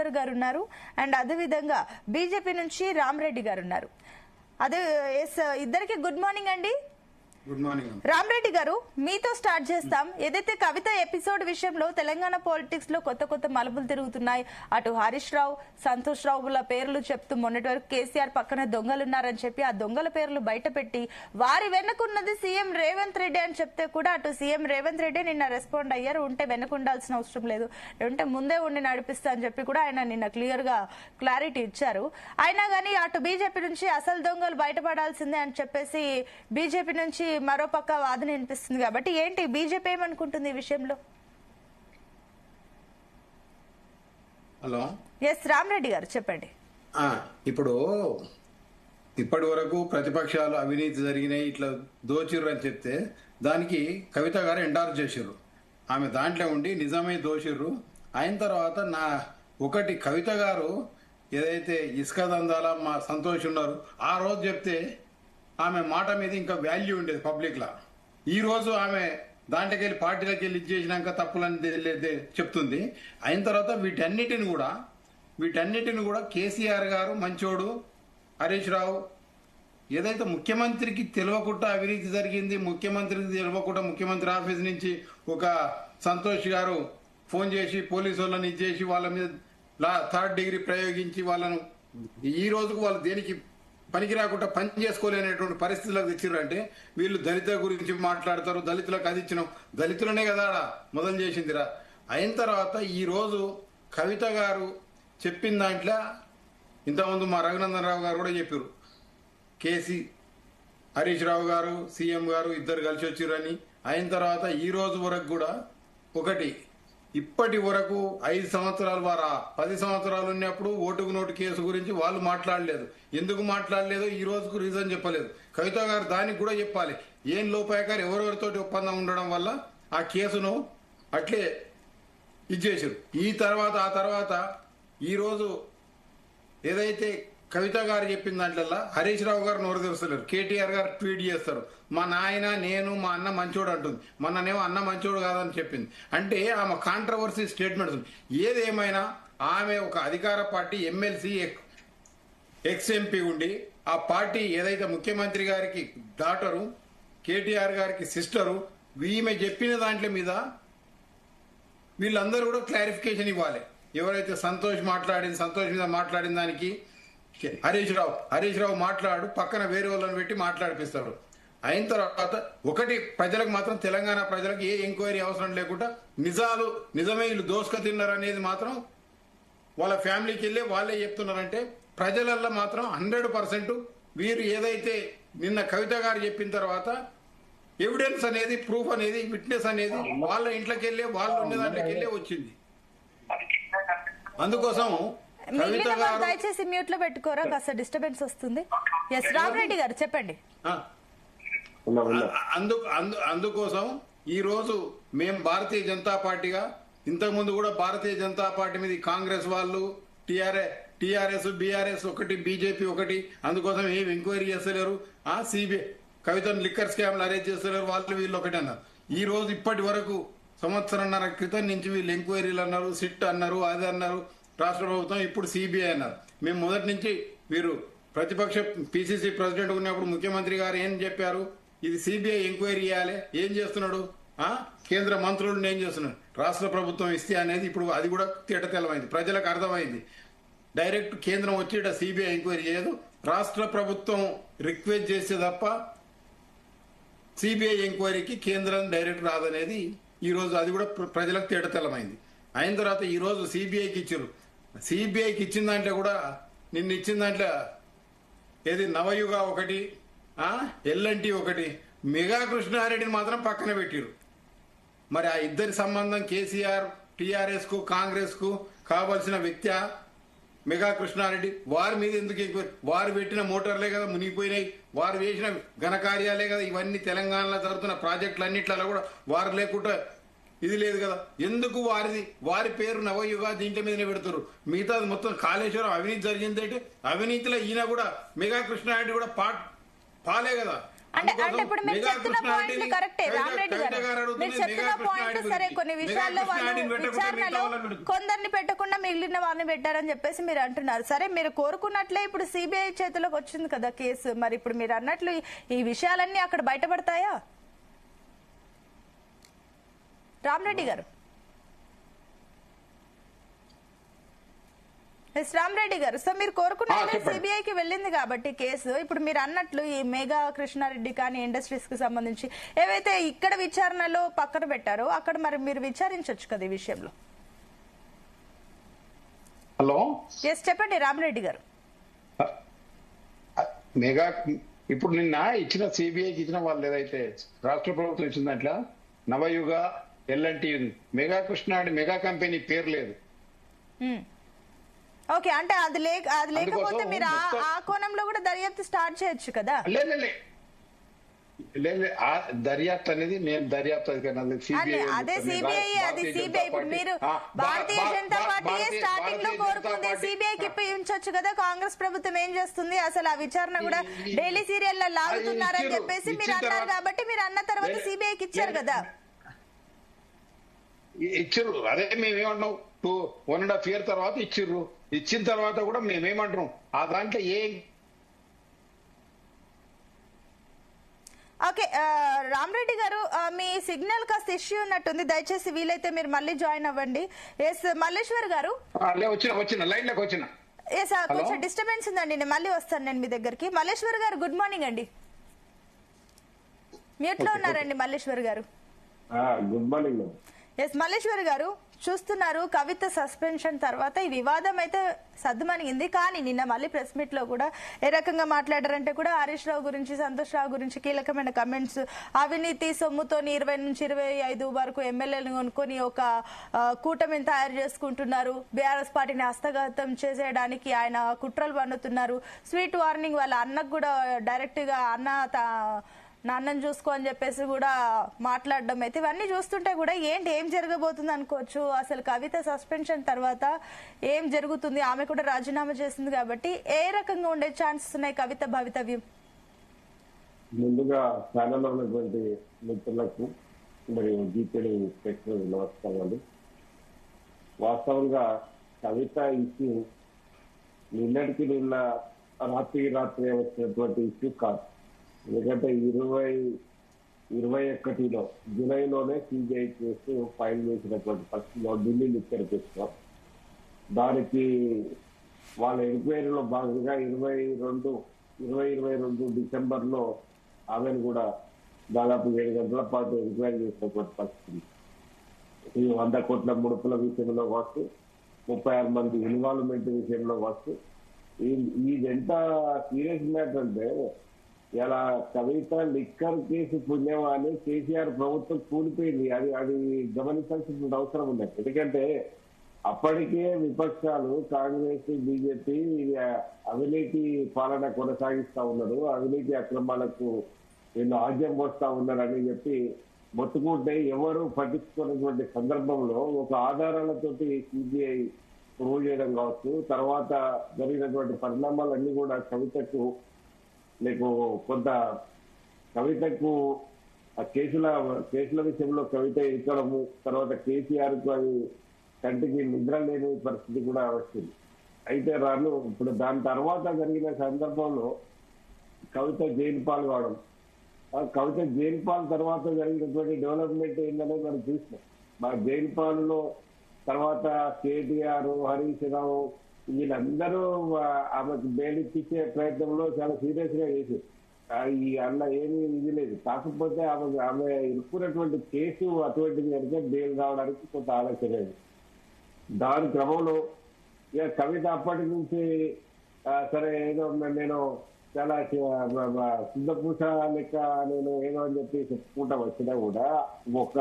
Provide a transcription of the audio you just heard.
కుమార్ గారు ఉన్నారు. అండ్ అదేవిధంగా బీజేపీ నుంచి రామరెడ్డి గారు ఉన్నారు. అదే ఇద్దరికి గుడ్ మార్నింగ్ అండి. గుడ్ మార్నింగ్ రామరెడ్డి గారు, మీతో స్టార్ట్ చేస్తాం. ఏదైతే కవిత ఎపిసోడ్ విషయంలో తెలంగాణ పాలిటిక్స్ లో కొత్త కొత్త మలుపులు తిరుగుతున్నాయి. అటు హరీష్ రావు, సంతోష్ రావుల పేర్లు చెప్తూ మొన్నటి వరకు కేసీఆర్ పక్కన దొంగలున్నారని చెప్పి ఆ దొంగల పేర్లు బయట పెట్టి వారి వెనుకున్నది సీఎం రేవంత్ రెడ్డి అని చెప్తే కూడా అటు సీఎం రేవంత్ రెడ్డి నిన్న రెస్పాండ్ అయ్యారు. ఉంటే వెనుకుండాల్సిన అవసరం లేదు, ఉంటే ముందే ఉండి నడిపిస్తా అని చెప్పి కూడా ఆయన నిన్న క్లియర్ గా క్లారిటీ ఇచ్చారు. అయినా కానీ అటు బీజేపీ నుంచి అసలు దొంగలు బయటపడాల్సిందే అని చెప్పేసి బీజేపీ నుంచి మరో పక్క వాదన వినిపిస్తుంది. కాబట్టి ఏంటి బీజేపీ ఏమనుకుంటుంది ఈ విషయంలో? హలో, ఎస్ రామరెడ్డి గారు చెప్పండి. ఇప్పటి వరకు ప్రతిపక్షాలు అవినీతి జరిగినాయి, ఇట్లా దోచిర్రు అని చెప్తే దానికి కవిత గారు ఎండార్ చేసిర్రు. ఆమె దాంట్లో ఉండి నిజమే దోచిర్రు అయిన తర్వాత ఒకటి కవిత గారు ఏదైతే ఇసుక దందాల మా సంతోష్ ఉన్నారు ఆ రోజు చెప్తే ఆమె మాట మీద ఇంకా వాల్యూ ఉండేది పబ్లిక్లా. ఈ రోజు ఆమె దాంట్లోకి వెళ్ళి పార్టీలోకి వెళ్ళి ఇచ్చేసినాక తప్పులని చెప్తుంది. అయిన తర్వాత వీటన్నిటిని కూడా కేసీఆర్ గారు మంచోడు, హరీష్ రావు ఏదైతే ముఖ్యమంత్రికి తెలియకుండా అవినీతి జరిగింది, ముఖ్యమంత్రికి తెలియకుండా ముఖ్యమంత్రి ఆఫీస్ నుంచి ఒక సంతోష్ గారు ఫోన్ చేసి పోలీసు వాళ్ళని ఇచ్చేసి వాళ్ళ మీద 3rd డిగ్రీ ప్రయోగించి వాళ్ళను ఈ రోజుకు వాళ్ళు దేనికి పనికి రాకుండా పని చేసుకోలేనటువంటి పరిస్థితులకు తెచ్చిర్రంటే వీళ్ళు దళితుల గురించి మాట్లాడతారు. దళితులకు అది ఇచ్చినాం, దళితులనే కదా మొదలు చేసిందిరా. అయిన తర్వాత ఈ రోజు కవిత గారు చెప్పిన దాంట్లో ఇంతకుముందు మా రఘునందన్ రావు గారు కూడా చెప్పారు, హరీష్ రావు గారు సీఎం గారు ఇద్దరు కలిసి వచ్చిర్రని. అయిన తర్వాత ఈ రోజు వరకు కూడా ఇప్పటి వరకు 5 సంవత్సరాలు 10 సంవత్సరాలు ఉన్నప్పుడు ఓటుకు నోటు కేసు గురించి వాళ్ళు మాట్లాడలేదు. ఎందుకు మాట్లాడలేదు ఈ రోజుకు రీజన్ చెప్పలేదు. కవిత గారు దానికి కూడా చెప్పాలి. ఏం లోపాయకారు ఎవరెవరితోటి ఒప్పందం ఉండడం వల్ల ఆ కేసును అట్లే ఇచ్చేసారు. ఆ తర్వాత ఈ రోజు ఏదైతే కవిత గారు చెప్పిన దాంట్లో హరీష్ రావు గారు నోరు తెరుస్తలేరు. కేటీఆర్ గారు ట్వీట్ చేస్తారు, మా నాయన నేను మా అన్న మంచోడు అంటుంది. మొన్ననేమో అన్న మంచోడు కాదని చెప్పింది. అంటే ఆమె కాంట్రవర్సీ స్టేట్మెంట్స్. ఏదేమైనా ఆమె ఒక అధికార పార్టీ ఎమ్మెల్సీ ఎక్స్ ఎంపీ ఉండి ఆ పార్టీ ఏదైతే ముఖ్యమంత్రి గారికి డాటరు, కేటీఆర్ గారికి సిస్టరు, ఈమె చెప్పిన దాంట్లో మీద వీళ్ళందరూ కూడా క్లారిఫికేషన్ ఇవ్వాలి. ఎవరైతే సంతోష్ మీద మాట్లాడిన దానికి హరీష్ రావు మాట్లాడు పక్కన వేరే వాళ్ళని పెట్టి మాట్లాడిపిస్తాడు. అయిన తర్వాత ప్రజలకు మాత్రం తెలంగాణ ప్రజలకు ఏ ఎంక్వైరీ అవసరం లేకుండా నిజమే వీళ్ళు దోసుక తిన్నారు అనేది మాత్రం వాళ్ళ ఫ్యామిలీకి వెళ్ళి వాళ్ళే చెప్తున్నారంటే ప్రజలల్లో మాత్రం 100% వీరు ఏదైతే నిన్న కవిత గారు చెప్పిన తర్వాత ఎవిడెన్స్ అనేది, ప్రూఫ్ అనేది, విట్నెస్ అనేది వాళ్ళ ఇంట్లోకి వెళ్ళి వాళ్ళు ఉన్న దాంట్లోకి వెళ్ళి వచ్చింది. అందుకోసం దయచేసి మ్యూట్ లో పెట్టుకోరా, కాస్త డిస్టర్బెన్స్ వస్తుంది. ఎస్ రామరెడ్డి గారు చెప్పండి. అందుకోసం ఈ రోజు మేము భారతీయ జనతా పార్టీగా ఇంతకుముందు కూడా భారతీయ జనతా పార్టీ మీద కాంగ్రెస్ వాళ్ళు టిఆర్ఎస్ బీఆర్ఎస్ ఒకటి, బీజేపీ ఒకటి, అందుకోసం ఏం ఎంక్వైరీ చేస్తలేరు. సిబిఐ కవితను లిక్కర్ స్కామ్లు అరెస్ట్ చేస్తలేరు, వాళ్ళు వీళ్ళు ఒకటి అన్నారు. ఈ రోజు ఇప్పటి వరకు 1.5 సంవత్సరం క్రితం నుంచి వీళ్ళు ఎంక్వైరీలు అన్నారు, సిట్ అన్నారు, అది అన్నారు, రాష్ట్ర ప్రభుత్వం ఇప్పుడు సిబిఐ అన్నారు. మేము మొదటి నుంచి వీరు ప్రతిపక్ష పిసిసి ప్రెసిడెంట్ ఉన్నప్పుడు ముఖ్యమంత్రి గారు ఏం చెప్పారు, ఇది సిబిఐ ఎంక్వైరీ చేయాలి. ఏం చేస్తున్నాడు? కేంద్ర మంత్రులను ఏం చేస్తున్నాడు? రాష్ట్ర ప్రభుత్వం ఇస్తే అనేది ఇప్పుడు అది కూడా తేటతెల్లమైంది, ప్రజలకు అర్థమైంది. డైరెక్ట్ కేంద్రం వచ్చి సిబిఐ ఎంక్వైరీ చేయదు, రాష్ట్ర ప్రభుత్వం రిక్వెస్ట్ చేస్తే తప్ప సిబిఐ ఎంక్వైరీకి కేంద్రం డైరెక్ట్ రాదనేది ఈ రోజు అది కూడా ప్రజలకు తేటతెల్లమైంది. అయిన తర్వాత ఈ రోజు సిబిఐకి ఇచ్చారు. సిబిఐకి ఇచ్చిన దాంట్లో కూడా నిన్న ఇచ్చిన దాంట్లో ఏది నవయుగ ఒకటి, ఎల్ఎన్టీ ఒకటి, మెగా కృష్ణారెడ్డిని మాత్రం పక్కన పెట్టిరు. మరి ఆ ఇద్దరి సంబంధం కేసీఆర్ టీఆర్ఎస్ కు కాంగ్రెస్ కు కావాల్సిన వ్యక్తి మెగా కృష్ణారెడ్డి. వారి మీద ఎందుకు ఎంక్వైరీ? వారు పెట్టిన మోటార్లే కదా మునిగిపోయినాయి, వారు చేసిన ఘనకార్యాలే కదా ఇవన్నీ. తెలంగాణలో జరుగుతున్న ప్రాజెక్టులన్నిట్లలో కూడా వారు లేకుండా ఇది లేదు కదా. ఎందుకు వారి పేరు నవయుగ దీంట్లో మీదనే పెడతారు? మిగతా మొత్తం కాళేశ్వరం అవినీతి జరిగిందంటే అవినీతిలో ఈయన కూడా మెగా కృష్ణారెడ్డి కూడా పాలే కదా. అంటే ఇప్పుడు మీరు చెప్తున్న పాయింట్లు కరెక్టే రామరెడ్డి గారు, మీరు చెప్తున్న పాయింట్ సరే. కొన్ని విషయాల్లో వాళ్ళు విచారణలో కొందరిని పెట్టకుండా మిగిలిన వాళ్ళని పెట్టారని చెప్పేసి మీరు అంటున్నారు. సరే, మీరు కోరుకున్నట్లే ఇప్పుడు సిబిఐ చేతిలోకి వచ్చింది కదా కేసు. మరి ఇప్పుడు మీరు అన్నట్లు ఈ విషయాలన్నీ అక్కడ బయటపడతాయా రామరెడ్డి గారు? రామరెడ్డి గారు, సో మీరు కోరుకున్నట్లే సిబిఐకి వెళ్ళింది కాబట్టి కేసు, ఇప్పుడు మీరు అన్నట్లు ఈ మేఘా కృష్ణారెడ్డి కానీ ఇండస్ట్రీస్ కి సంబంధించి ఏవైతే ఇక్కడ విచారణలో పక్కన పెట్టారో అక్కడ మరి మీరు విచారించవచ్చు కదా ఈ విషయంలో. హలో, ఎస్ చెప్పండి రామరెడ్డి గారు. మెగా ఇప్పుడు నిన్న ఇచ్చిన సిబిఐకి ఇచ్చిన వాళ్ళు ఏదైతే రాష్ట్ర ప్రభుత్వం ఇచ్చిన దాంట్లో నవయుగ ఎల్ఎన్టీ మెగా కృష్ణారెడ్డి మెగా కంపెనీ పేరు లేదు. ఓకే, అంటే అది లేకపోతే మీరు ఆ కోణంలో కూడా దర్యాప్తు స్టార్ట్ చేయొచ్చు కదా. లేదు, ఆ దర్యాప్తు అనేది నేను దర్యాప్తు అదే సిబిఐ, అది సిబిఐ. ఇప్పుడు మీరు భారతీయ జనతా పార్టీ స్టార్టింగ్ లో కోరుకుంది సిబిఐకి ఇప్పించవచ్చు కదా. కాంగ్రెస్ ప్రభుత్వం ఏం చేస్తుంది అసలు? ఆ విచారణ కూడా డైలీ సీరియల్ లాగుతున్నారని చెప్పేసి మీరు అన్నారు కాబట్టి మీరు అన్న తర్వాత సిబిఐకి ఇచ్చారు కదా. ఇచ్చిర్రు, అదే మేమేమన్నాం 1.5 year తర్వాత ఇచ్చిర్రు. ఇచ్చిన తర్వాత కూడా మేమేమంటున్నాం ఆ దాంట్లో ఓకే రామరెడ్డి గారు, మీ సిగ్నల్ కాస్త ఇష్యూ ఉన్నట్టుంది, దయచేసి వీలైతే మీరు మళ్ళీ జాయిన్ అవ్వండి. ఎస్ మల్లేశ్వర్ గారు, వచ్చిన లైన్ లోకి వచ్చిన. ఎస్ కొంచెం డిస్టర్బెన్స్ ఉందండి, నేను మళ్ళీ వస్తాను నేను మీ దగ్గరికి. మల్లేశ్వర్ గారు గుడ్ మార్నింగ్ అండి. మ్యూట్ లో ఉన్నారండి మల్లేశ్వర్ గారు. Good morning. ఎస్ మల్లేశ్వర్ గారు, చూస్తున్నారు కవిత సస్పెన్షన్ తర్వాత ఈ వివాదం అయితే సద్దుమణిగింది. కానీ నిన్న మళ్ళీ ప్రెస్ మీట్ లో కూడా ఏ రకంగా మాట్లాడారంటే కూడా హరీష్ రావు గురించి, సంతోష్ రావు గురించి కీలకమైన కమెంట్స్, అవినీతి సొమ్ముతోని 20 నుంచి 25 వరకు ఎమ్మెల్యేలను కొనుక్కొని ఒక కూటమిని తయారు చేసుకుంటున్నారు, బీఆర్ఎస్ పార్టీని హస్తగతం చేసేయడానికి ఆయన కుట్రలు పన్నుతున్నారు, స్వీట్ వార్నింగ్ వాళ్ళ అన్నకు కూడా డైరెక్ట్ గా నాన్నని చూసుకో అని చెప్పేసి కూడా మాట్లాడడం అయితే ఇవన్నీ చూస్తుంటే కూడా ఏం జరగబోతుంది అనుకోవచ్చు. అసలు కవిత సస్పెన్షన్ తర్వాత ఏం జరుగుతుంది? ఆమె కూడా రాజీనామా చేసింది కాబట్టి ఏ రకంగా ఉండే ఛాన్సెస్ ఉన్నాయి కవిత భవితవ్యం? ముందుగా ఛానల్లో ఉన్నటువంటి మిత్రులకు మరియు జీపీడీ ప్రేక్షకులకు నమస్కారాలు. వాస్తవంగా కవిత ఇష్యూ నిన్నటికి నిన్న రాత్రి వచ్చినటువంటి ఇష్యూ కాదు. ఎందుకంటే 2021 జూలైలోనే సిబిఐ కేసు ఫైల్ చేసినటువంటి పరిస్థితిలో ఢిల్లీ లిక్కర్ కేసులో దానికి వాళ్ళ ఎంక్వైరీలో భాగంగా 2022 డిసెంబర్లో ఆమెను కూడా దాదాపు 7 గంటల పాటు ఎంక్వైరీ చేసినటువంటి పరిస్థితి. ఈ 100 కోట్ల ముడుపుల విషయంలో కావచ్చు, 36 మంది ఇన్వాల్వ్మెంట్ విషయంలో కావచ్చు, ఇదెంత సీరియస్ మ్యాటర్ అంటే ఇలా కవిత లిక్కర్ కేసు పుణ్యమాని కేసీఆర్ ప్రభుత్వం కూలిపోయింది. అది గమనించాల్సిన అవసరం ఉంది. ఎందుకంటే అప్పటికే విపక్షాలు కాంగ్రెస్, బీజేపీ అవినీతి పాలన కొనసాగిస్తా ఉన్నారు, అవినీతి అక్రమాలకు వీళ్ళు ఆజ్యం పోస్తా ఉన్నారని చెప్పి మొత్తుకుంటే ఎవరు పట్టించుకున్నటువంటి సందర్భంలో ఒక ఆధారాలతోటి సిబిఐ ప్రూవ్ చేయడం కావచ్చు, తర్వాత జరిగినటువంటి పరిణామాలన్నీ కూడా కవితకు కొంత కవితకు ఆ కేసుల విషయంలో కవిత ఎక్కడము, తర్వాత కేసీఆర్ కు అది కంటికి నిద్ర లేని పరిస్థితి కూడా వచ్చింది. అయితే ఇప్పుడు దాని తర్వాత జరిగిన సందర్భంలో కవిత జైలు పాలు కావడం, కవిత జైలు పాలు తర్వాత జరిగినటువంటి డెవలప్మెంట్ ఏంటనేది మనం చూసినాం. మా జైలు పాలలో తర్వాత కేటీఆర్, హరీష్ రావు వీళ్ళందరూ ఆమెకు బెయిల్ ఇప్పించే ప్రయత్నంలో చాలా సీరియస్ గా చేశారు. ఈ అన్న ఏమీ ఇది లేదు. కాకపోతే ఆమె ఇరుక్కున్నటువంటి కేసు అటువంటిది కనుక బెయిల్ రావడానికి కొంత ఆలోచన లేదు. దాని క్రమంలో ఇక కవిత అప్పటి నుంచి సరే ఏదో నేను చాలా సిద్ధపూస లెక్క నేను ఏదో అని చెప్పి చెప్పుకుంటా వచ్చినా కూడా ఒక